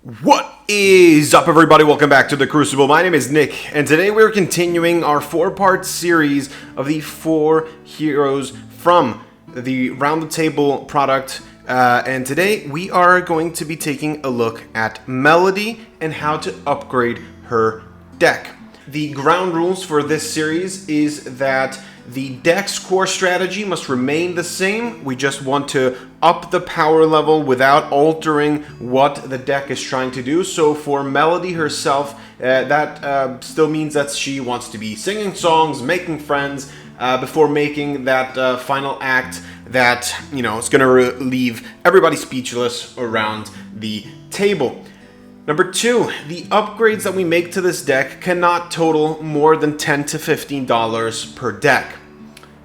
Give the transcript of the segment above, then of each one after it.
What is up, everybody? Welcome back to the Crucible. My name is Nick, and today we're continuing our four-part series of the 4 heroes from the Round the Table product. And today we are going to be taking a look at Melody and how to upgrade her deck. The ground rules for this series is that the deck's core strategy must remain the same. We just want to up the power level without altering what the deck is trying to do. So for Melody herself, that still means that she wants to be singing songs, making friends, before making that final act that, is going to leave everybody speechless around the table. Number 2, the upgrades that we make to this deck cannot total more than $10 to $15 per deck.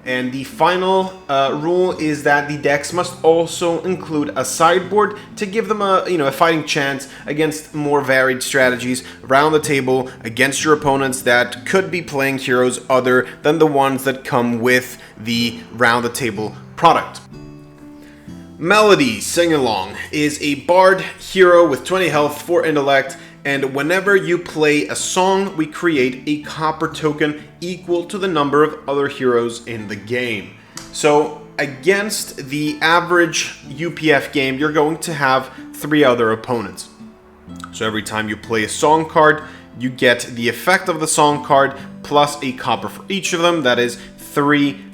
And the final rule is that the decks must also include a sideboard to give them a fighting chance against more varied strategies around the table against your opponents that could be playing heroes other than the ones that come with the Round the Table product. Melody Sing-Along is a bard hero with 20 health, 4 intellect, and whenever you play a song, we create a copper token equal to the number of other heroes in the game. So against the average UPF game, you're going to have 3 other opponents. So every time you play a song card, you get the effect of the song card plus a copper for each of them. That is 3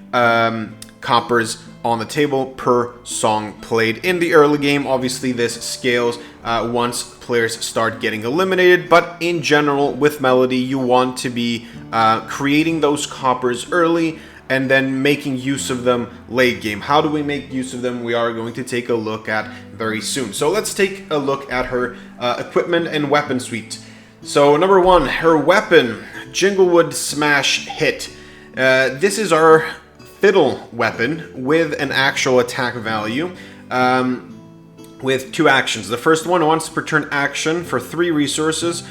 coppers on the table per song played. In the early game, obviously this scales once players start getting eliminated, but in general with Melody you want to be creating those coppers early and then making use of them late game. How do we make use of them? We are going to take a look at very soon. So let's take a look at her equipment and weapon suite. So number 1, her weapon, Jinglewood Smash Hit. This is our fiddle weapon with an actual attack value with 2 actions. The first one, once per turn action for 3 resources,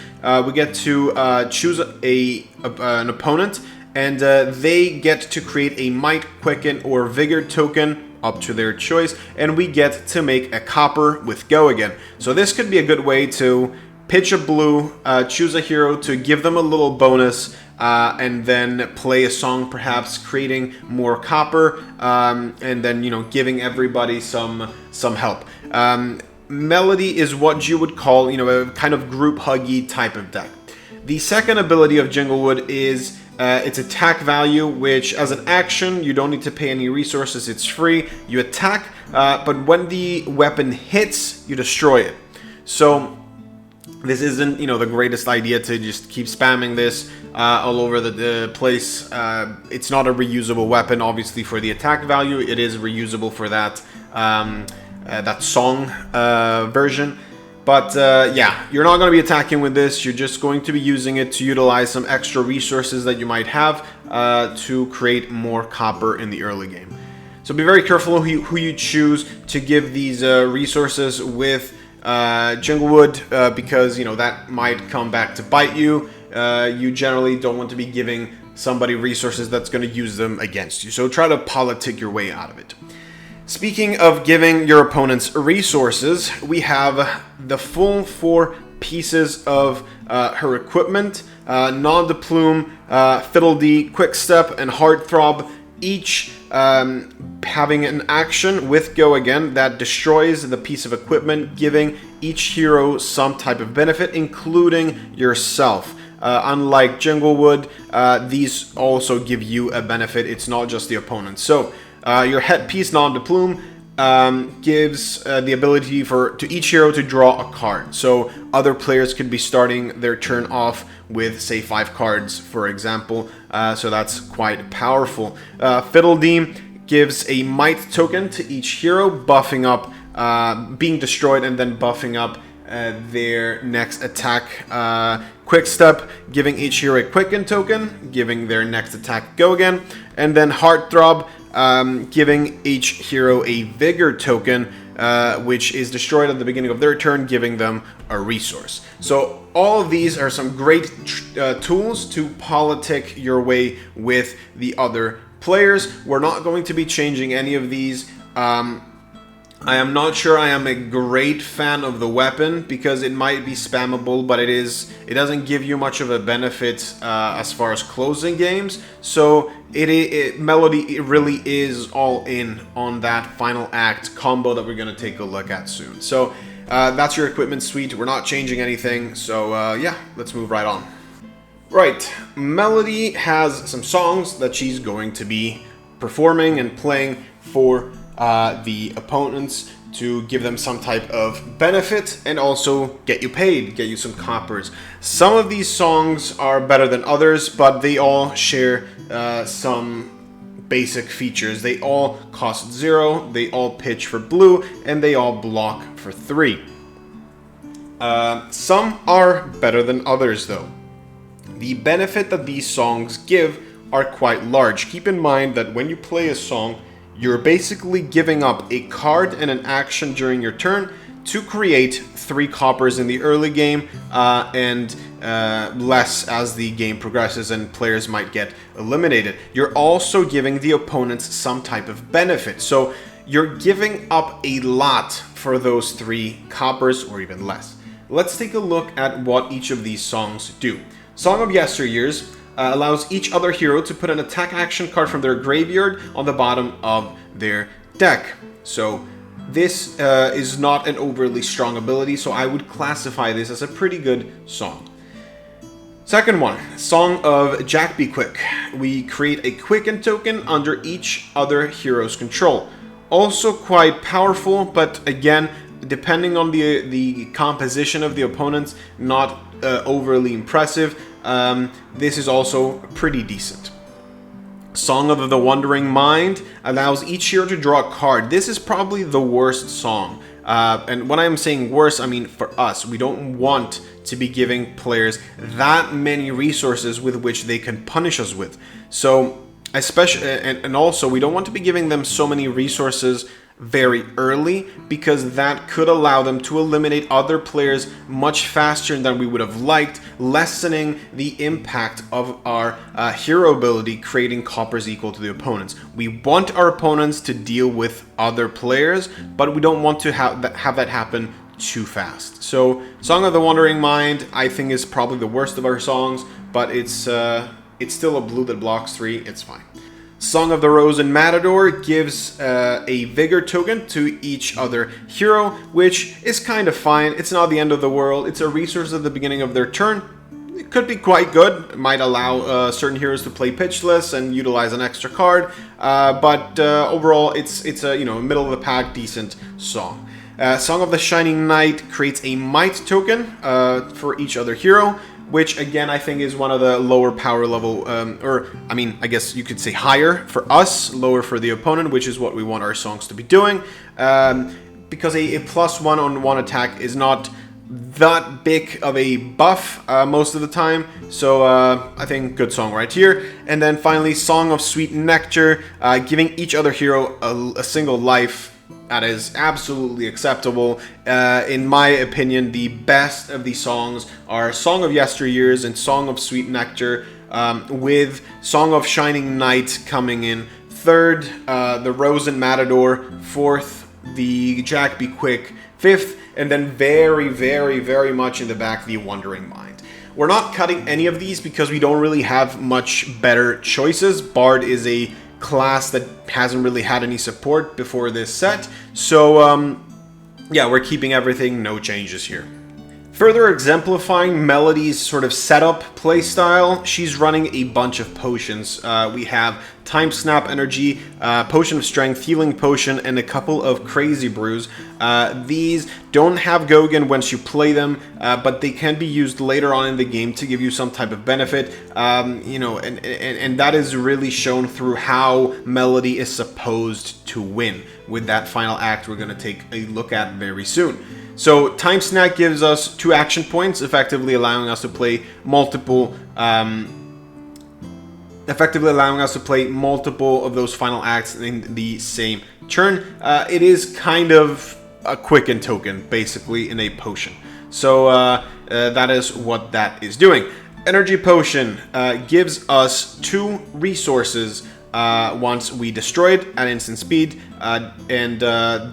we get to choose an opponent, and they get to create a Might, Quicken, or Vigor token up to their choice, and we get to make a copper with Go Again. So this could be a good way to pitch a blue, choose a hero to give them a little bonus, and then play a song, perhaps creating more copper, and then giving everybody some help. Melody is what you would call a kind of group huggy type of deck. The second ability of Jinglewood is its attack value, which as an action you don't need to pay any resources. It's free. You attack, but when the weapon hits, you destroy it. So this isn't, the greatest idea to just keep spamming this all over the place. It's not a reusable weapon, obviously, for the attack value. It is reusable for that that song version. But yeah, you're not going to be attacking with this. You're just going to be using it to utilize some extra resources that you might have to create more copper in the early game. So be very careful who you choose to give these resources with Jinglewood, because that might come back to bite you. You generally don't want to be giving somebody resources that's going to use them against you. So try to politic your way out of it. Speaking of giving your opponents resources, we have the full 4 pieces of her equipment: Nod de Plume, Fiddle-Dee, Quickstep, and Heartthrob, each having an action with Go Again that destroys the piece of equipment, giving each hero some type of benefit, including yourself. Unlike Jinglewood, these also give you a benefit. It's not just the opponent. So your headpiece, Nod de Plume, gives the ability to each hero to draw a card. So other players could be starting their turn off with, say, 5 cards, for example. So that's quite powerful. Fiddle-Dee gives a Might token to each hero, buffing up being destroyed and then buffing up their next attack. Quickstep, giving each hero a Quicken token, giving their next attack Go Again. And then Heartthrob, giving each hero a Vigor token, which is destroyed at the beginning of their turn, giving them a resource. So all of these are some great tools to politic your way with the other players. We're not going to be changing any of these I am not sure I am a great fan of the weapon because it might be spammable, but it doesn't give you much of a benefit as far as closing games. So Melody really is all in on that final act combo that we're going to take a look at soon. So that's your equipment suite. We're not changing anything. So yeah, let's move right on. Right, Melody has some songs that she's going to be performing and playing for the opponents to give them some type of benefit and also get you paid, get you some coppers. Some of these songs are better than others, but they all share some basic features. They all cost 0, they all pitch for blue, and they all block for 3. Some are better than others though. The benefit that these songs give are quite large. Keep in mind that when you play a song, you're basically giving up a card and an action during your turn to create 3 coppers in the early game and less as the game progresses and players might get eliminated. You're also giving the opponents some type of benefit. So you're giving up a lot for those 3 coppers or even less. Let's take a look at what each of these songs do. Song of Yesteryears allows each other hero to put an attack action card from their graveyard on the bottom of their deck. So this is not an overly strong ability, so I would classify this as a pretty good song. Second one, Song of Jack Be Quick. We create a Quicken token under each other hero's control. Also quite powerful, but again, depending on the composition of the opponents, not overly impressive. This is also pretty decent. Song of the Wandering Mind allows each hero to draw a card. This is probably the worst song. And when I'm saying worse, I mean for us. We don't want to be giving players that many resources with which they can punish us with. So, especially, and also, we don't want to be giving them so many resources very early, because that could allow them to eliminate other players much faster than we would have liked, lessening the impact of our hero ability, creating coppers equal to the opponents. We want our opponents to deal with other players, but we don't want to have that happen too fast. So Song of the Wandering Mind, I think, is probably the worst of our songs, but it's still a blue that blocks 3, it's fine. Song of the Rose and Matador gives a Vigor token to each other hero, which is kind of fine. It's not the end of the world. It's a resource at the beginning of their turn. It could be quite good. It might allow certain heroes to play pitchless and utilize an extra card, but overall, it's a middle of the pack, decent song. Song of the Shining Knight creates a Might token for each other hero, which again I think is one of the lower power level, I guess you could say higher for us, lower for the opponent, which is what we want our songs to be doing, because a +1 on 1 attack is not that big of a buff most of the time. So I think good song right here. And then finally, Song of Sweet Nectar, giving each other hero a single life. That is absolutely acceptable. In my opinion, the best of these songs are Song of Yesteryears and Song of Sweet Nectar, with Song of Shining Knight coming in third, the Rose and Matador fourth, the Jack Be Quick fifth, and then very, very, very much in the back, the Wandering Mind. We're not cutting any of these because we don't really have much better choices. Bard is a class that hasn't really had any support before this set, so yeah, we're keeping everything, no changes here. Further exemplifying Melody's sort of setup playstyle, she's running a bunch of potions. We have Time Snap Energy, Potion of Strength, Healing Potion, and a couple of Crazy Brews. These don't have Gogan once you play them, but they can be used later on in the game to give you some type of benefit. And that is really shown through how Melody is supposed to win with that final act we're going to take a look at very soon. So Time Snap gives us 2 action points, effectively allowing us to play multiple of those final acts in the same turn. It is kind of a Quicken token, basically, in a potion. So that is what that is doing. Energy Potion gives us 2 resources once we destroy it at instant speed, and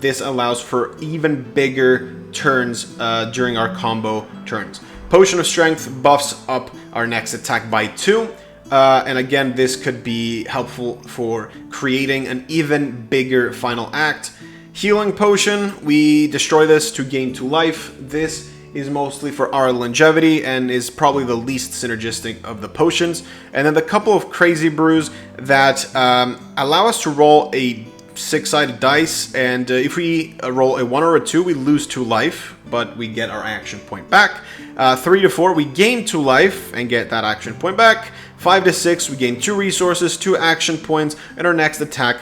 this allows for even bigger turns during our combo turns. Potion of Strength buffs up our next attack by 2. And again, this could be helpful for creating an even bigger final act. Healing Potion, we destroy this to gain 2 life. This is mostly for our longevity and is probably the least synergistic of the potions. And then the couple of Crazy Brews that allow us to roll a 6-sided dice, and if we roll a 1 or a 2, we lose 2 life, but we get our action point back. 3 to 4, we gain 2 life and get that action point back. 5 to 6, we gain 2 resources, 2 action points, and our next attack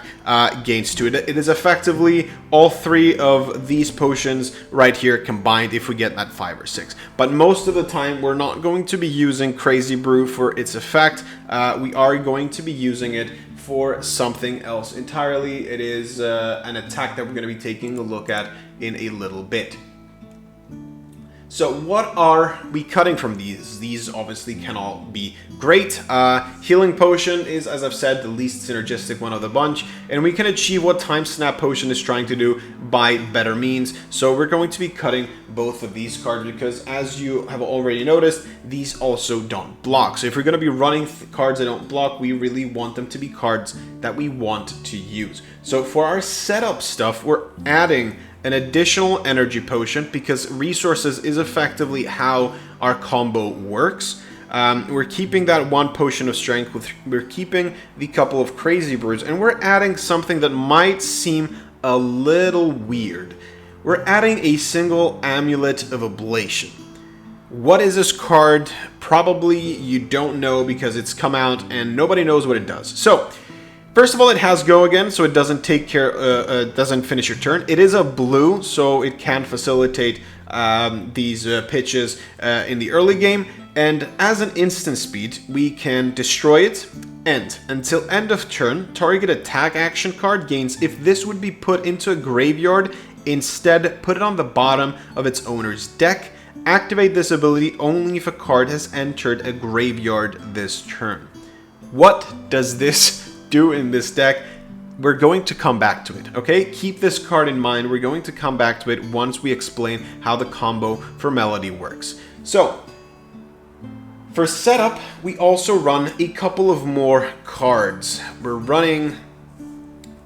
gains 2. It is effectively all 3 of these potions right here combined if we get that 5 or 6. But most of the time, we're not going to be using Crazy Brew for its effect. We are going to be using it for something else entirely. It is an attack that we're going to be taking a look at in a little bit. So what are we cutting from these? These obviously can all be great. Healing Potion is, as I've said, the least synergistic one of the bunch, and we can achieve what Time Snap Potion is trying to do by better means. So we're going to be cutting both of these cards because, as you have already noticed, these also don't block. So if we're going to be running cards that don't block, we really want them to be cards that we want to use. So for our setup stuff, we're adding an additional energy potion because resources is effectively how our combo works. We're keeping that 1 potion of strength, we're keeping the couple of Crazy Brews, and we're adding something that might seem a little weird. We're adding a single Amulet of Ablation. What is this card? Probably you don't know because it's come out and nobody knows what it does. So first of all, it has go again, so it doesn't doesn't finish your turn. It is a blue, so it can facilitate these pitches in the early game. And as an instant speed, we can destroy it, and until end of turn, target attack action card gains. If this would be put into a graveyard, instead put it on the bottom of its owner's deck. Activate this ability only if a card has entered a graveyard this turn. What does this do in this deck? We're going to come back to it, okay? Keep this card in mind. We're going to come back to it once we explain how the combo for Melody works. So, for setup, we also run a couple of more cards. We're running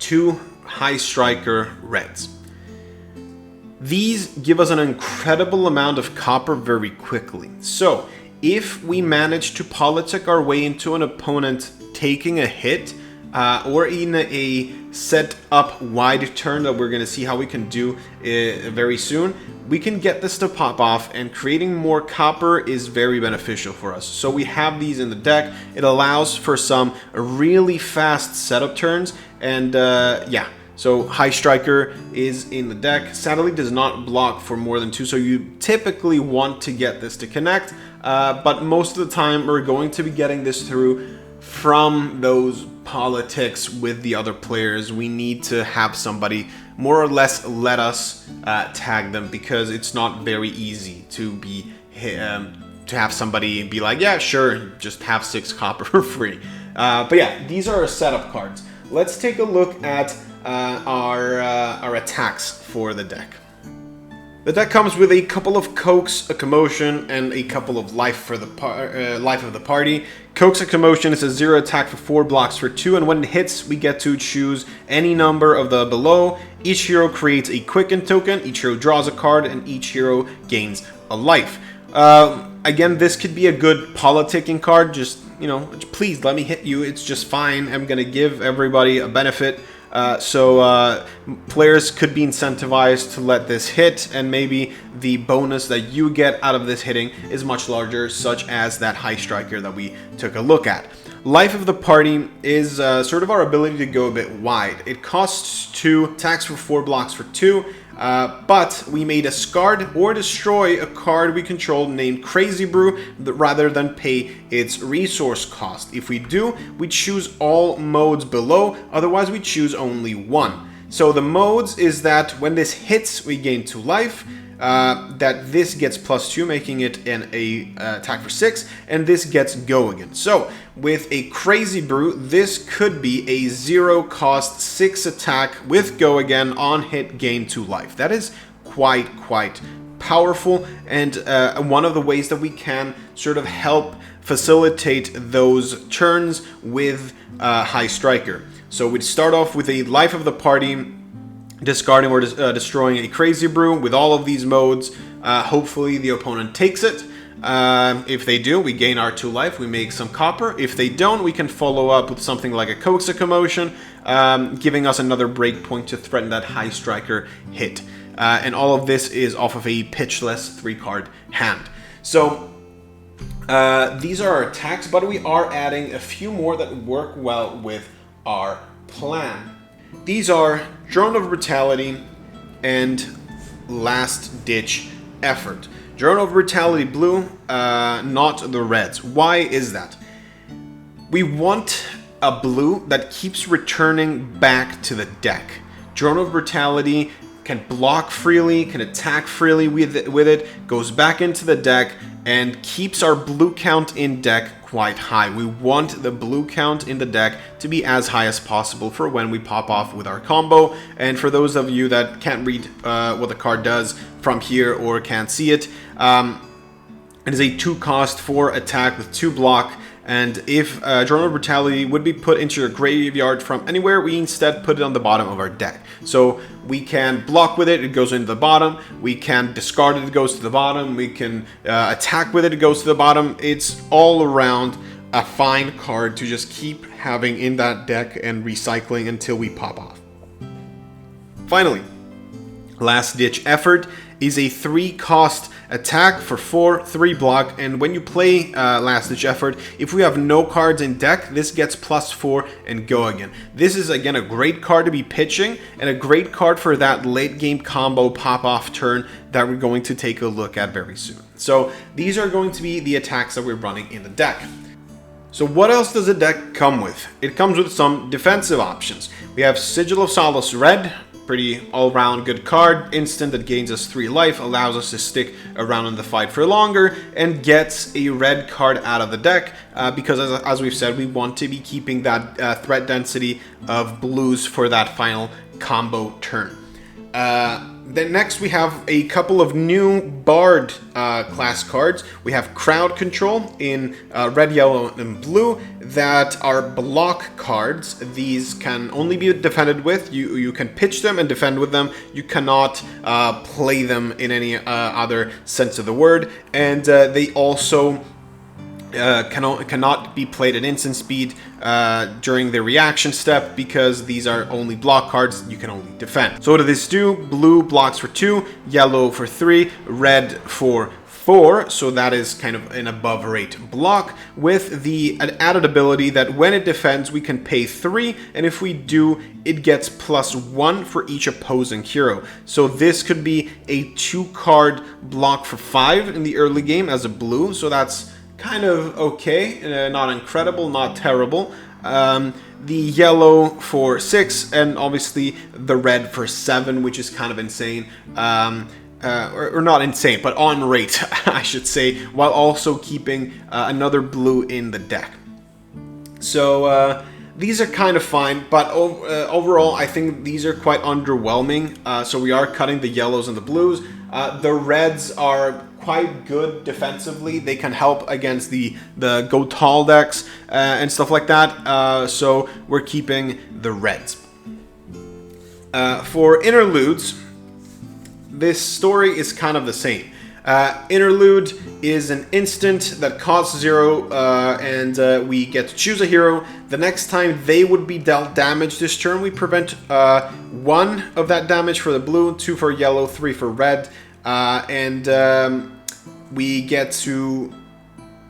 2 High Striker Reds. These give us an incredible amount of copper very quickly. So, if we manage to politic our way into an opponent taking a hit, or in a set up wide turn that we're going to see how we can do very soon, we can get this to pop off, and creating more copper is very beneficial for us. So we have these in the deck. It allows for some really fast setup turns, and yeah. So High Striker is in the deck. Sadly does not block for more than 2, so you typically want to get this to connect, but most of the time we're going to be getting this through from those politics with the other players. We need to have somebody more or less let us tag them, because it's not very easy to be to have somebody be like, yeah, sure, just have 6 copper for free. But yeah, these are our setup cards. Let's take a look at our attacks for the deck. The deck comes with a couple of Coax, a Commotion, and a couple of life for the life of the party. Coax a Commotion is a 0 attack for 4 blocks for 2, and when it hits, we get to choose any number of the below. Each hero creates a Quicken token, each hero draws a card, and each hero gains a life. Again, this could be a good politicking card. Just, you know, please let me hit you. It's just fine. I'm gonna give everybody a benefit. So players could be incentivized to let this hit, and maybe the bonus that you get out of this hitting is much larger, such as that High Striker that we took a look at. Life of the party is sort of our ability to go a bit wide. It costs 2 attacks for 4 blocks for 2, but we may discard or destroy a card we control named Crazy Brew rather than pay its resource cost. If we do, we choose all modes below, otherwise we choose only one. So the modes is that when this hits, we gain 2 life. that this gets +2, making it an attack for 6, and this gets Go Again. So with a Crazy Brew, this could be a 0 cost 6 attack with Go Again on hit, gain 2 life. That is quite powerful, and one of the ways that we can sort of help facilitate those turns with High Striker. So we'd start off with a life of the party, discarding or destroying a Crazy Brew with all of these modes. Hopefully the opponent takes it. If they do, we gain our 2 life, we make some copper. If they don't, we can follow up with something like a Coax a Commotion, giving us another breakpoint to threaten that High Striker hit. And all of this is off of a pitchless 3-card hand. So these are our attacks, but we are adding a few more that work well with our plan. These are Drone of Brutality and Last Ditch Effort. Drone of Brutality blue, not the reds. Why is that? We want a blue that keeps returning back to the deck. Drone of Brutality can block freely, can attack freely with it, goes back into the deck, and keeps our blue count in deck quite high. We want the blue count in the deck to be as high as possible for when we pop off with our combo. And for those of you that can't read what the card does from here or can't see it, it is a 2 cost 4 attack with 2 block. And if Drone of Brutality would be put into your graveyard from anywhere, we instead put it on the bottom of our deck. So we can block with it, it goes into the bottom. We can discard it, it goes to the bottom. We can attack with it, it goes to the bottom. It's all around a fine card to just keep having in that deck and recycling until we pop off. Finally, Last Ditch Effort is a 3 cost attack for 4, 3 block, and when you play Last Ditch Effort, if we have no cards in deck, this gets +4 and Go Again. This is again a great card to be pitching, and a great card for that late game combo pop-off turn that we're going to take a look at very soon. So these are going to be the attacks that we're running in the deck. So what else does the deck come with? It comes with some defensive options. We have Sigil of Solace red, pretty all-round good card, instant that gains us 3 life, allows us to stick around in the fight for longer, and gets a red card out of the deck, because as we've said, we want to be keeping that threat density of blues for that final combo turn. Then next we have a couple of new Bard class cards. We have Crowd Control in red, yellow, and blue that are block cards. These can only be defended with. You can pitch them and defend with them. You cannot play them in any other sense of the word. And they also cannot be played at instant speed during the reaction step, because these are only block cards you can only defend. So what do these do? Blue blocks for 2, yellow for 3, red for 4, so that is kind of an above rate block, with the added ability that when it defends we can pay 3, and if we do, it gets +1 for each opposing hero. So this could be a 2 card block for 5 in the early game as a blue, so that's kind of okay, not incredible, not terrible. The yellow for 6, and obviously the red for 7, which is kind of insane. Or not insane, but on rate, I should say, while also keeping another blue in the deck. So these are kind of fine, but overall I think these are quite underwhelming. So we are cutting the yellows and the blues. The reds are quite good defensively. They can help against the go tall decks and stuff like that. So we're keeping the reds. For interludes, this story is kind of the same. Interlude is an instant that costs 0, and we get to choose a hero. The next time they would be dealt damage this turn, we prevent 1 of that damage for the blue, 2 for yellow, 3 for red, and we get to...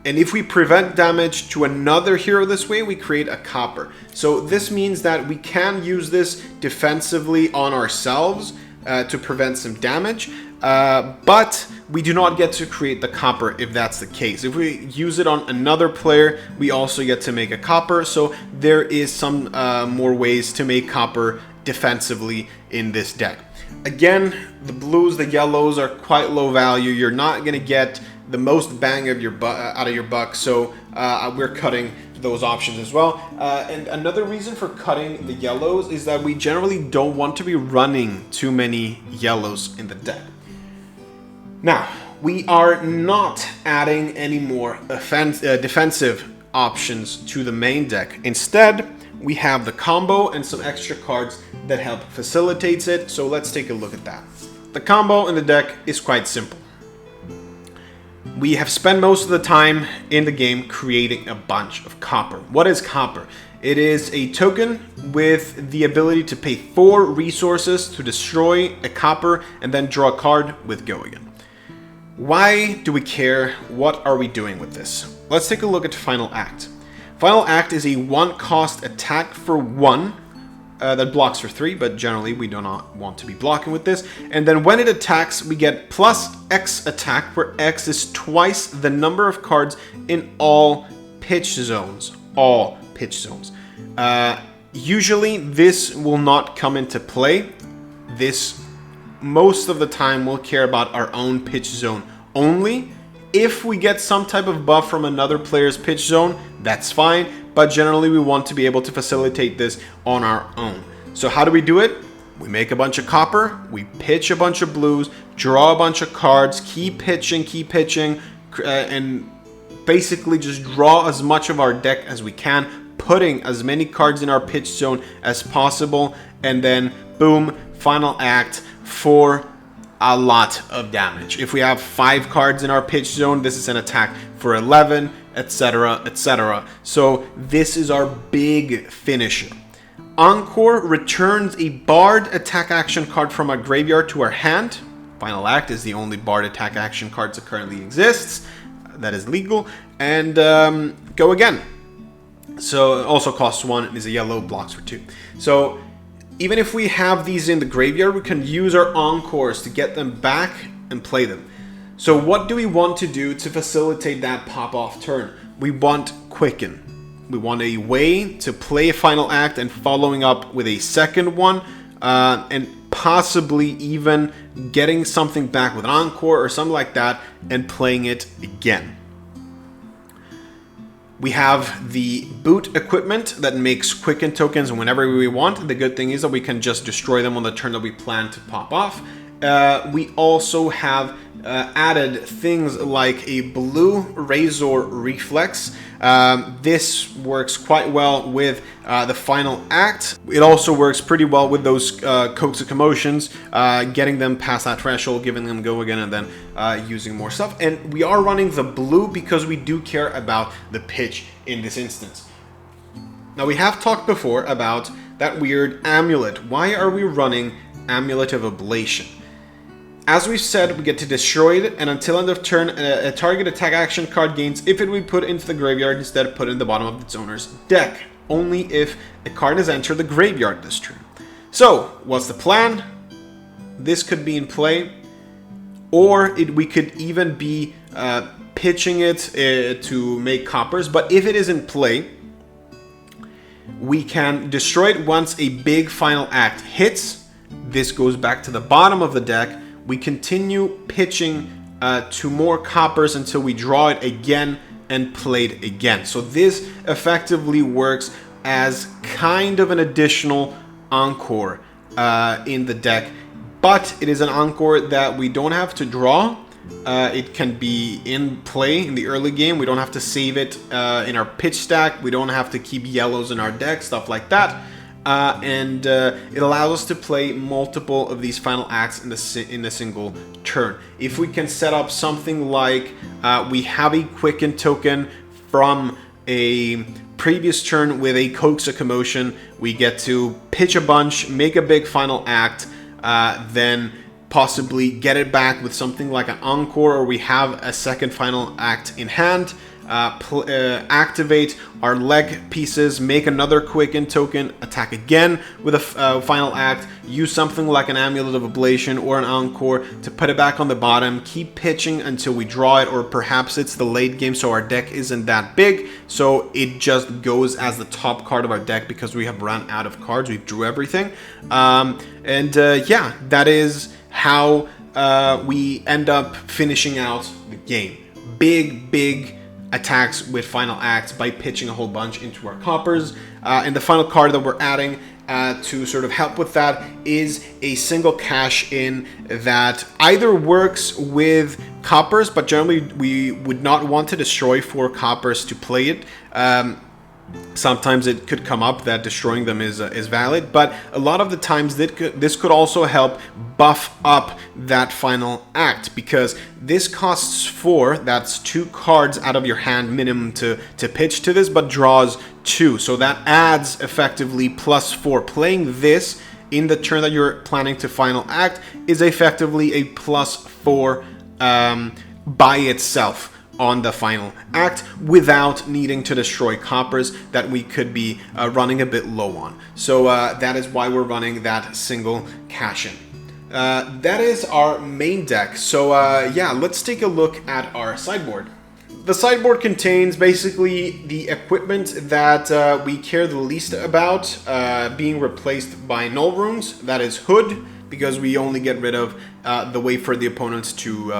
And if we prevent damage to another hero this way, we create a copper. So this means that we can use this defensively on ourselves to prevent some damage, but we do not get to create the copper if that's the case. If we use it on another player, we also get to make a copper, so there is some more ways to make copper defensively in this deck. Again, the blues, the yellows are quite low value. You're not going to get the most bang of your out of your buck, so we're cutting those options as well. And another reason for cutting the yellows is that we generally don't want to be running too many yellows in the deck. Now, we are not adding any more defensive options to the main deck. Instead, we have the combo and some extra cards that help facilitate it. So let's take a look at that. The combo in the deck is quite simple. We have spent most of the time in the game creating a bunch of copper. What is copper? It is a token with the ability to pay 4 resources to destroy a copper and then draw a card with Go Again. Why do we care? What are we doing with this? Let's take a look at Final Act. Final Act is a 1-cost attack for 1 that blocks for 3, but generally we do not want to be blocking with this. And then when it attacks, we get plus X attack, where X is twice the number of cards in all pitch zones. All pitch zones. Usually this will not come into play. This most of the time we'll care about our own pitch zone only. If we get some type of buff from another player's pitch zone, that's fine, but generally we want to be able to facilitate this on our own. So how do we do it? We make a bunch of copper, we pitch a bunch of blues, draw a bunch of cards, keep pitching, and basically just draw as much of our deck as we can, putting as many cards in our pitch zone as possible, and then boom, Final Act for a lot of damage. If we have 5 cards in our pitch zone, this is an attack for 11, etc, etc. So this is our big finisher. Encore returns a Bard attack action card from our graveyard to our hand. Final Act is the only Bard attack action card that currently exists. That is legal. And Go Again. So it also costs 1 and is a yellow, blocks for 2. So even if we have these in the graveyard, we can use our Encores to get them back and play them. So what do we want to do to facilitate that pop-off turn? We want Quicken. We want a way to play a Final Act and following up with a second one, and possibly even getting something back with an Encore or something like that and playing it again. We have the boot equipment that makes Quicken tokens whenever we want. The good thing is that we can just destroy them on the turn that we plan to pop off. We also have added things like a blue Razor Reflex. This works quite well with the Final Act. It also works pretty well with those Coax of Commotions, getting them past that threshold, giving them Go Again, and then using more stuff. And we are running the blue because we do care about the pitch in this instance. Now, we have talked before about that weird amulet. Why are we running Amulet of Ablation? As we've said, we get to destroy it, and until end of turn, a target attack action card gains if it will be put into the graveyard instead of put in the bottom of its owner's deck. Only if a card has entered the graveyard this turn. So, what's the plan? This could be in play, or we could even be pitching it to make coppers, but if it is in play, we can destroy it once a big Final Act hits. This goes back to the bottom of the deck. We continue pitching to more coppers until we draw it again and play it again. So this effectively works as kind of an additional Encore in the deck, but it is an Encore that we don't have to draw. It can be in play in the early game. We don't have to save it in our pitch stack. We don't have to keep yellows in our deck, stuff like that. And it allows us to play multiple of these Final Acts in a single turn. If we can set up something like we have a Quicken token from a previous turn with a Coax of Commotion, we get to pitch a bunch, make a big Final Act, then possibly get it back with something like an Encore, or we have a second Final Act in hand. activate our leg pieces, make another quicken token, attack again with a final act, use something like an Amulet of Ablation or an Encore to put it back on the bottom, keep pitching until we draw it, or perhaps it's the late game so our deck isn't that big, so it just goes as the top card of our deck because we have run out of cards, we drew everything. Yeah, that is how we end up finishing out the game. Big attacks with final acts by pitching a whole bunch into our coppers. And the final card that we're adding to sort of help with that is a single cash in that either works with coppers, but generally we would not want to destroy 4 coppers to play it. Sometimes it could come up that destroying them is valid, but a lot of the times this could also help buff up that final act, because this costs 4, that's 2 cards out of your hand minimum to pitch to this, but draws 2, so that adds effectively +4. Playing this in the turn that you're planning to final act is effectively a +4 by itself on the final act without needing to destroy coppers that we could be running a bit low on. So that is why we're running that single cash-in. That is our main deck. So yeah, let's take a look at our sideboard. The sideboard contains basically the equipment that we care the least about being replaced by null runes. That is Hood, because we only get rid of the way for the opponents to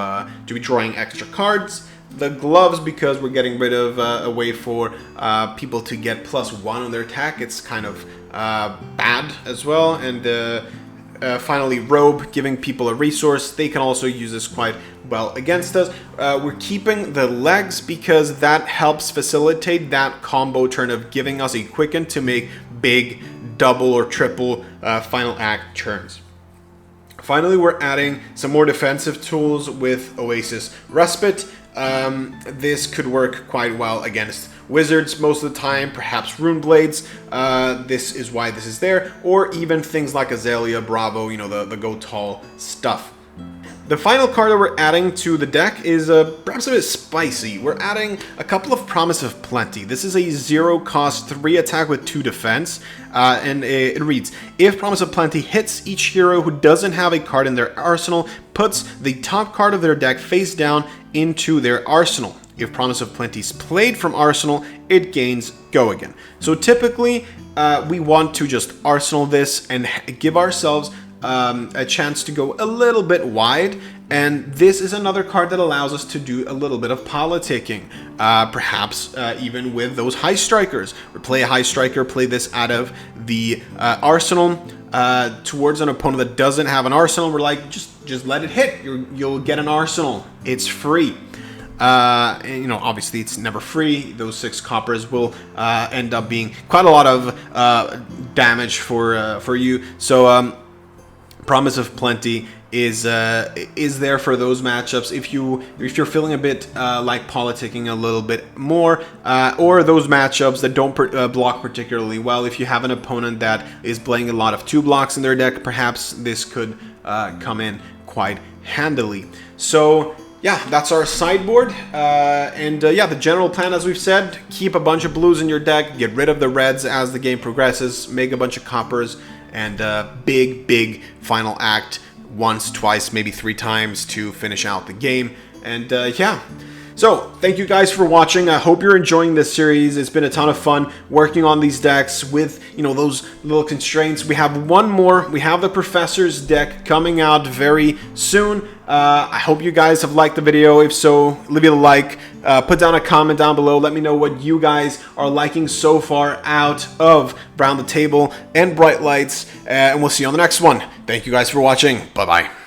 be drawing extra cards. The gloves, because we're getting rid of a way for people to get +1 on their attack. It's kind of bad as well. And finally, robe, giving people a resource. They can also use this quite well against us. We're keeping the legs because that helps facilitate that combo turn of giving us a quicken to make big double or triple final act turns. Finally, we're adding some more defensive tools with Oasis Respite. This could work quite well against wizards most of the time, perhaps rune blades. This is why this is there, or even things like Azalea, Bravo, you know, the go tall stuff. The final card that we're adding to the deck is perhaps a bit spicy. We're adding a couple of Promise of Plenty. This is a 0 cost 3 attack with 2 defense, and it reads, if Promise of Plenty hits, each hero who doesn't have a card in their arsenal puts the top card of their deck face down into their arsenal. If Promise of Plenty is played from arsenal, it gains Go Again. So typically, we want to just arsenal this and give ourselves a chance to go a little bit wide, and this is another card that allows us to do a little bit of politicking, perhaps even with those high strikers. Or play a high striker, play this out of the arsenal towards an opponent that doesn't have an arsenal. We're like, just let it hit. You'll get an arsenal. It's free. And, you know, obviously it's never free. Those 6 coppers will end up being quite a lot of damage for you. So Promise of Plenty is there for those matchups if you're feeling a bit like politicking a little bit more, or those matchups that don't block particularly well. If you have an opponent that is playing a lot of 2 blocks in their deck, perhaps this could come in quite handily. So yeah, that's our sideboard, and yeah, the general plan, as we've said, keep a bunch of blues in your deck, get rid of the reds as the game progresses, make a bunch of coppers, and big final act once, twice, maybe 3 times to finish out the game. And yeah, so thank you guys for watching. I hope you're enjoying this series. It's been a ton of fun working on these decks with, you know, those little constraints. We have one more. We have the Professor's deck coming out very soon. I hope you guys have liked the video. If so, leave it a like. Put down a comment down below. Let me know what you guys are liking so far out of Round the Table and Bright Lights. And we'll see you on the next one. Thank you guys for watching. Bye-bye.